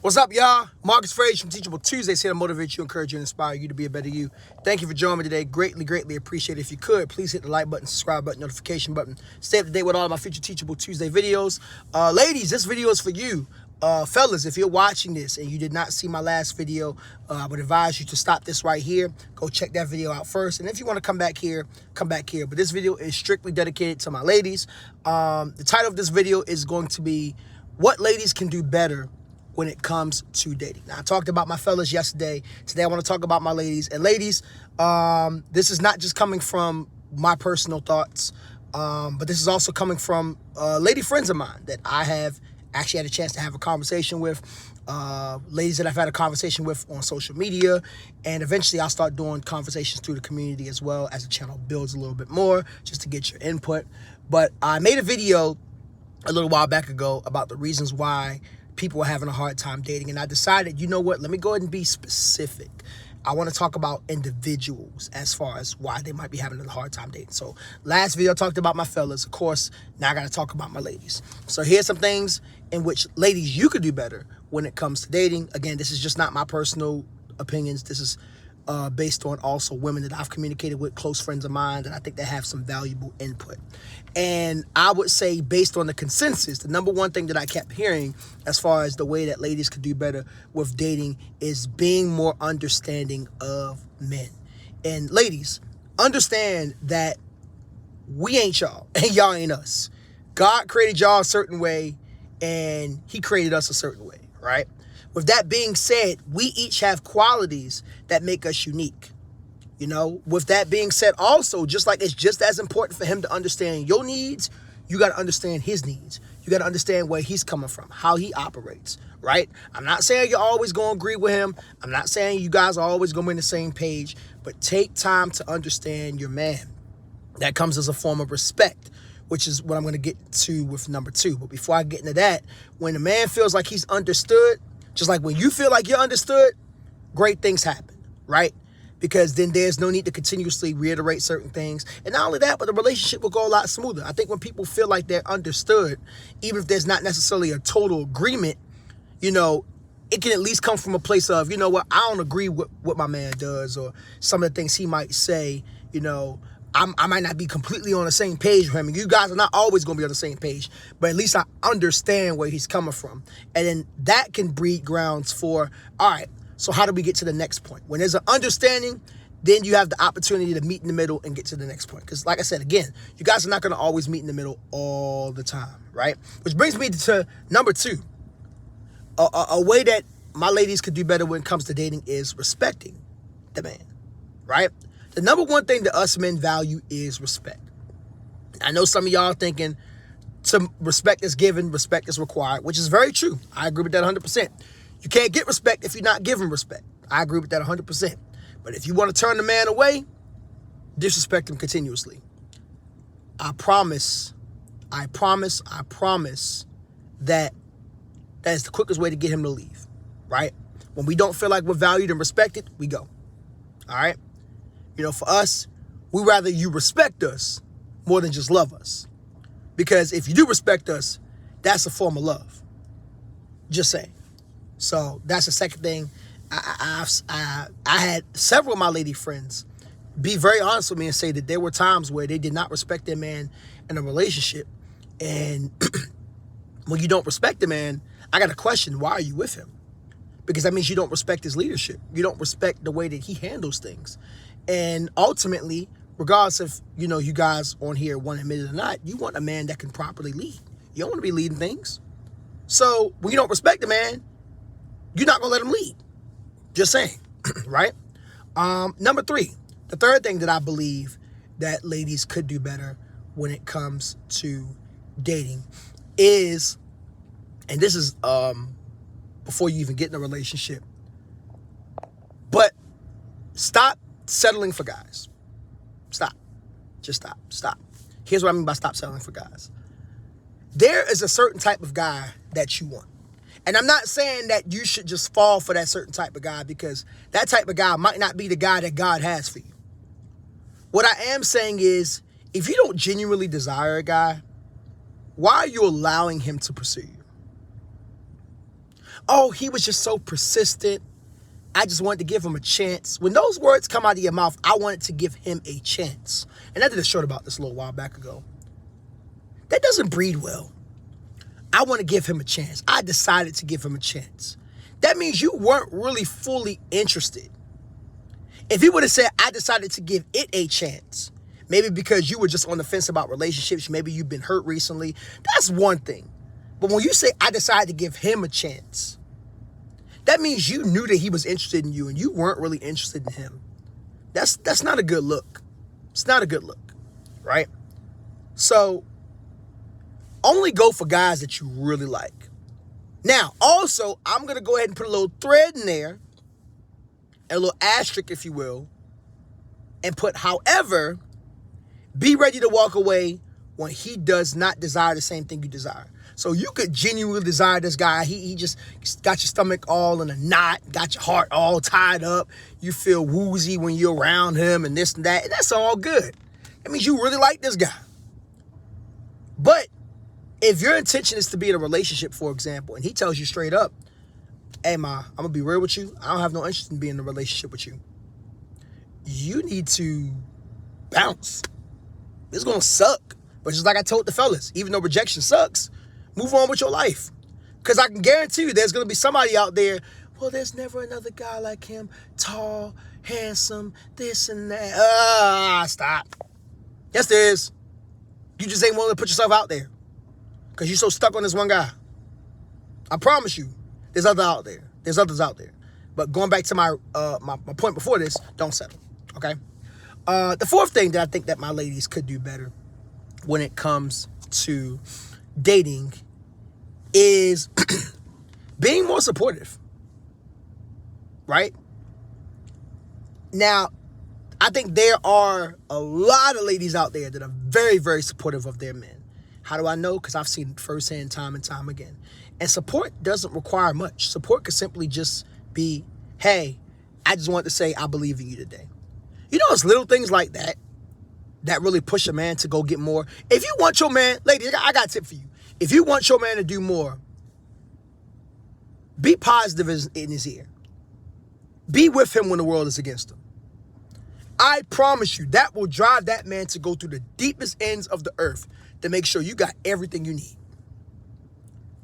What's up, y'all? Marcus Frage from Teachable Tuesdays here to motivate you, encourage you, and inspire you to be a better you. Thank you for joining me today. Greatly appreciate it. If you could, please hit the like button, subscribe button, notification button. Stay up to date with all of my future Teachable Tuesday videos. Ladies, this video is for you. Fellas, if you're watching this and you did not see my last video, I would advise you to stop this right here. Go check that video out first. And if you want to come back here, come back here. But this video is strictly dedicated to my ladies. The title of this video is going to be what ladies can do better when it comes to dating. Now, I talked about my fellas yesterday. Today, I want to talk about my ladies. And ladies, this is not just coming from my personal thoughts, but this is also coming from lady friends of mine that I have actually had a chance to have a conversation with, ladies that I've had a conversation with on social media, and eventually I'll start doing conversations through the community as well as the channel builds a little bit more, just to get your input. But I made a video a little while back ago about the reasons why people are having a hard time dating, and I decided, you know what, let me go ahead and be specific. I want to talk about individuals as far as why they might be having a hard time dating. So last video I talked about my fellas. Of course, now I got to talk about my ladies. So here's some things in which, ladies, you could do better when it comes to dating. Again, this is just not my personal opinions. This is based on also women that I've communicated with, close friends of mine, that I think that have some valuable input. And I would say, based on the consensus, the number one thing that I kept hearing as far as the way that ladies could do better with dating is being more understanding of men. And ladies, understand that we ain't y'all and y'all ain't us. God created y'all a certain way and he created us a certain way, right? With that being said, we each have qualities that make us unique. You know, with that being said, also, just like it's just as important for him to understand your needs, you got to understand his needs. You got to understand where he's coming from, how he operates, right? I'm not saying you're always going to agree with him. I'm not saying you guys are always going to be on the same page, but take time to understand your man. That comes as a form of respect, which is what I'm going to get to with number two. But before I get into that, when a man feels like he's understood, just like when you feel like you're understood, great things happen, right? Because then there's no need to continuously reiterate certain things. And not only that, but the relationship will go a lot smoother. I think when people feel like they're understood, even if there's not necessarily a total agreement, you know, it can at least come from a place of, you know what, I don't agree with what my man does, or some of the things he might say. You know, I might not be completely on the same page with him. And you guys are not always going to be on the same page, but at least I understand where he's coming from. And then that can breed grounds for, all right, so how do we get to the next point? When there's an understanding, then you have the opportunity to meet in the middle and get to the next point. Because like I said, again, you guys are not going to always meet in the middle all the time, right? Which brings me to number two. A way that my ladies could do better when it comes to dating is respecting the man, right? The number one thing that us men value is respect. I know some of y'all are thinking some respect is given, respect is required, which is very true. I agree with that 100%. You can't get respect if you're not giving respect. I agree with that 100%. But if you want to turn the man away, disrespect him continuously. I promise that is the quickest way to get him to leave, right? When we don't feel like we're valued and respected, we go, all right? You know, for us, we rather you respect us more than just love us. Because if you do respect us, that's a form of love. Just saying. So that's the second thing. I had several of my lady friends be very honest with me and say that there were times where they did not respect their man in a relationship. And when you don't respect the man, I got to question, why are you with him? Because that means you don't respect his leadership. You don't respect the way that he handles things. And ultimately, regardless if, you know, you guys on here want to admit it or not, you want a man that can properly lead. You don't want to be leading things. So when you don't respect the man, you're not going to let him lead. Just saying, right? Number three, the third thing that I believe that ladies could do better when it comes to dating is, and this is before you even get in a relationship, but stop settling for guys. Stop. Just stop. Here's what I mean by stop settling for guys. There is a certain type of guy that you want. And I'm not saying that you should just fall for that certain type of guy, because that type of guy might not be the guy that God has for you. What I am saying is, if you don't genuinely desire a guy, why are you allowing him to pursue you? oh, he was just so persistent. I just wanted to give him a chance. When those words come out of your mouth, I wanted to give him a chance. And I did a short about this a little while back ago. That doesn't breed well. I want to give him a chance. I decided to give him a chance. That means you weren't really fully interested. If he would have said, I decided to give it a chance, maybe because you were just on the fence about relationships, maybe you've been hurt recently, that's one thing. But when you say, I decided to give him a chance, that means you knew that he was interested in you and you weren't really interested in him. That's not a good look. It's not a good look, right? So only go for guys that you really like. Now, also, I'm going to go ahead and put a little thread in there, a little asterisk, if you will, and put, however, be ready to walk away when he does not desire the same thing you desire. So you could genuinely desire this guy. He just got your stomach all in a knot, got your heart all tied up. You feel woozy when you're around him and this and that. And that's all good. That means you really like this guy. But if your intention is to be in a relationship, for example, and he tells you straight up, hey, ma, I'm going to be real with you. I don't have no interest in being in a relationship with you. You need to bounce. It's going to suck. But just like I told the fellas, even though rejection sucks, move on with your life. Because I can guarantee you there's going to be somebody out there, well, there's never another guy like him. Tall, handsome, this and that. Stop. Yes, there is. You just ain't willing to put yourself out there. Because you're so stuck on this one guy. I promise you, there's others out there. There's others out there. But going back to my point before this, don't settle. Okay? The fourth thing that I think that my ladies could do better when it comes to dating is being more supportive, right? Now, I think there are a lot of ladies out there that are very, very supportive of their men. How do I know? Because I've seen it firsthand time and time again. And support doesn't require much. Support could simply just be, hey, I just want to say I believe in you today. You know, it's little things like that that really push a man to go get more. If you want your man, ladies, I got a tip for you. If you want your man to do more, be positive in his ear. Be with him when the world is against him. I promise you that will drive that man to go through the deepest ends of the earth to make sure you got everything you need.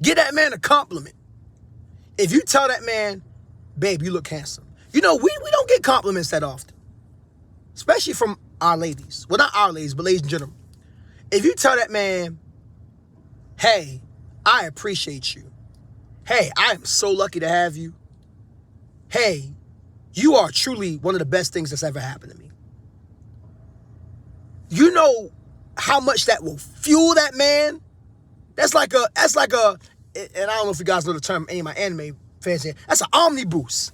Give that man a compliment. If you tell that man, babe, you look handsome. You know, we don't get compliments that often. Especially from our ladies. Well, not our ladies, but ladies in general. If you tell that man, hey, I appreciate you. Hey, I am so lucky to have you. Hey, you are truly one of the best things that's ever happened to me. You know how much that will fuel that man? That's like a, and I don't know if you guys know the term, any of my anime fans here, that's an omniboost.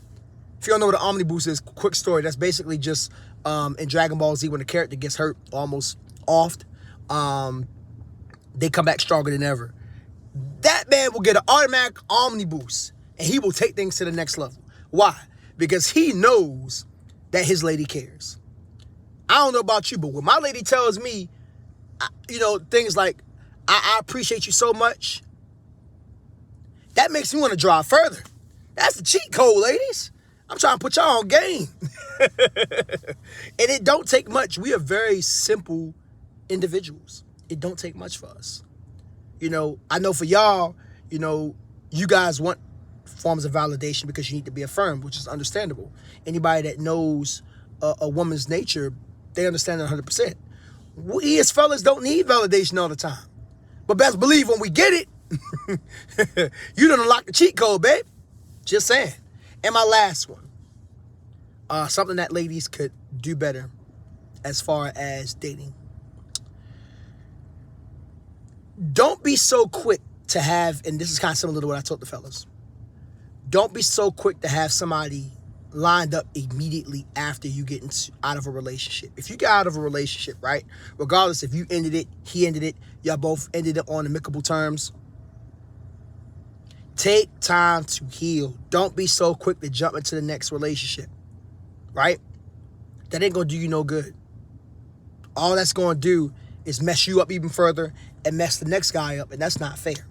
If you don't know what an omniboost is, quick story, that's basically just in Dragon Ball Z when the character gets hurt almost oft, they come back stronger than ever. That man will get an automatic omniboost and he will take things to the next level. Why? Because he knows that his lady cares. I don't know about you, but when my lady tells me, things like, I appreciate you so much, that makes me want to drive further. That's the cheat code, ladies. I'm trying to put y'all on game. And it don't take much. We are very simple individuals. It don't take much for us. I know for y'all, you guys want forms of validation because you need to be affirmed, which is understandable. Anybody that knows a woman's nature, they understand it 100%. We as fellas don't need validation all the time. But best believe when we get it, you done unlock the cheat code, babe. Just saying. And my last one, something that ladies could do better as far as dating. Don't be so quick to have, and this is kind of similar to what I told the fellas, don't be so quick to have somebody lined up immediately after you get out of a relationship. If you get out of a relationship, right, regardless if you ended it, he ended it, y'all both ended it on amicable terms, take time to heal. Don't be so quick to jump into the next relationship, right? That ain't going to do you no good. All that's going to do is mess you up even further and mess the next guy up, and that's not fair.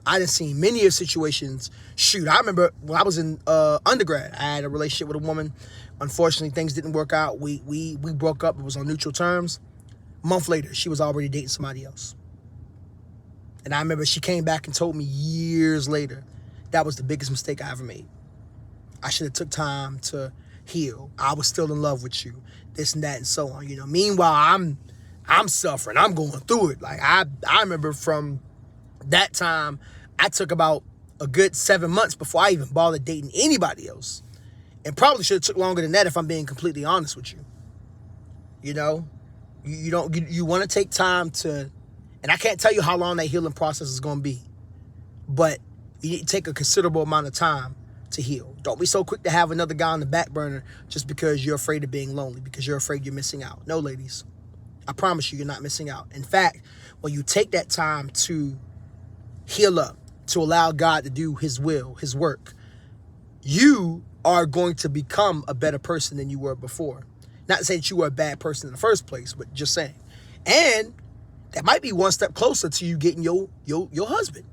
I done seen many of situations. Shoot, I remember when I was in undergrad, I had a relationship with a woman. Unfortunately, things didn't work out. We broke up. It was on neutral terms. A month later, she was already dating somebody else. And I remember she came back and told me years later, that was the biggest mistake I ever made. I should have took time to heal. I was still in love with you, this and that and so on. Meanwhile, I'm suffering. I'm going through it. Like I remember from that time, I took about a good 7 months before I even bothered dating anybody else. And probably should have took longer than that if I'm being completely honest with you. You want to take time to, and I can't tell you how long that healing process is going to be, but you need to take a considerable amount of time to heal. Don't be so quick to have another guy on the back burner just because you're afraid of being lonely, because you're afraid you're missing out. No, ladies, I promise you're not missing out. In fact, when you take that time to heal up, to allow God to do his will, his work, you are going to become a better person than you were before. Not to say that you were a bad person in the first place, but just saying. And that might be one step closer to you getting your husband.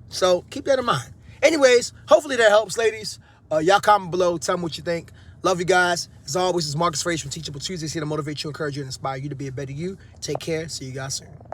So keep that in mind. Anyways, hopefully that helps, ladies. Y'all comment below. Tell me what you think. Love you guys. As always, it's Marcus Frazier from Teachable Tuesdays, here to motivate you, encourage you, and inspire you to be a better you. Take care. See you guys soon.